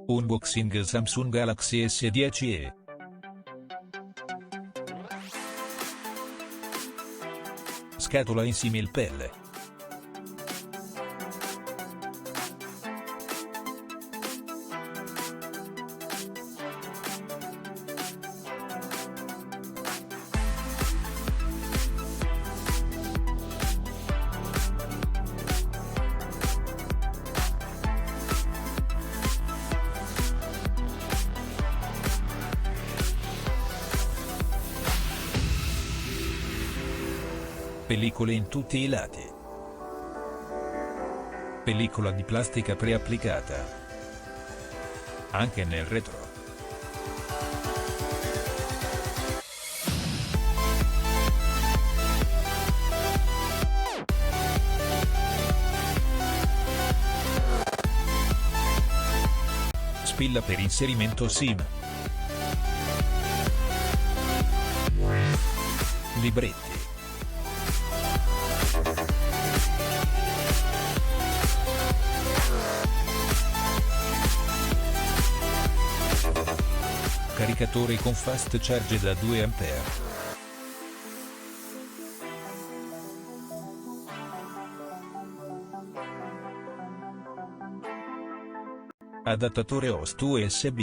Unboxing Samsung Galaxy S10e. Scatola in similpelle. Pellicole in tutti i lati. Pellicola di plastica preapplicata. Anche nel retro. Spilla per inserimento SIM. Libretti. Caricatore con fast charge da 2 A. Adattatore host USB.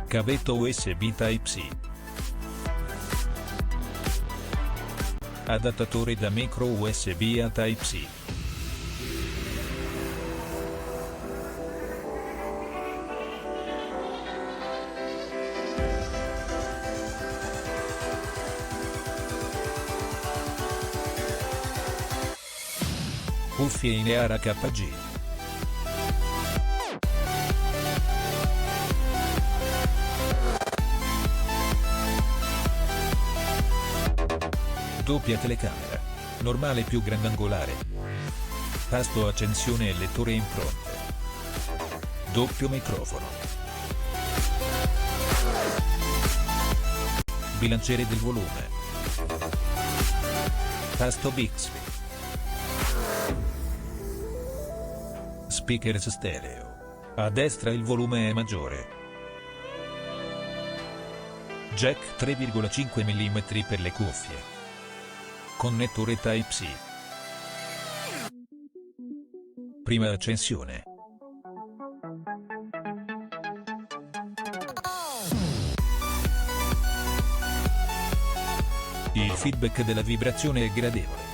Cavetto USB Type-C. Adattatore da micro USB a Type-C. Cuffie in Eara KG. Doppia telecamera. Normale più grandangolare. Tasto accensione e lettore impronte. Doppio microfono. Bilanciere del volume. Tasto Bixby. Speakers stereo. A destra il volume è maggiore. Jack 3,5 mm per le cuffie. Connettore Type-C. Prima accensione. Il feedback della vibrazione è gradevole.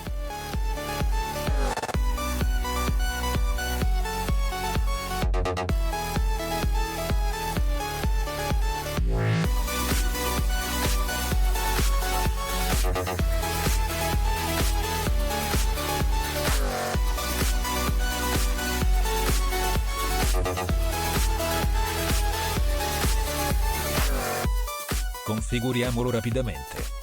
Configuriamolo rapidamente.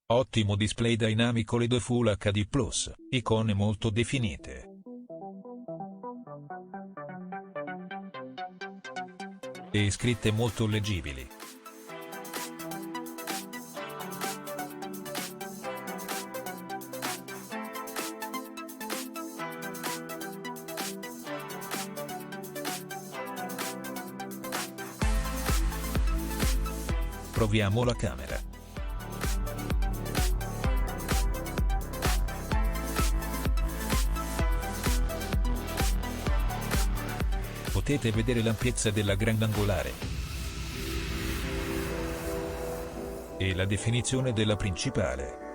Ottimo display dinamico LED Full HD+, icone molto definite. E scritte molto leggibili. Proviamo la camera. Potete vedere l'ampiezza della grandangolare e la definizione della principale.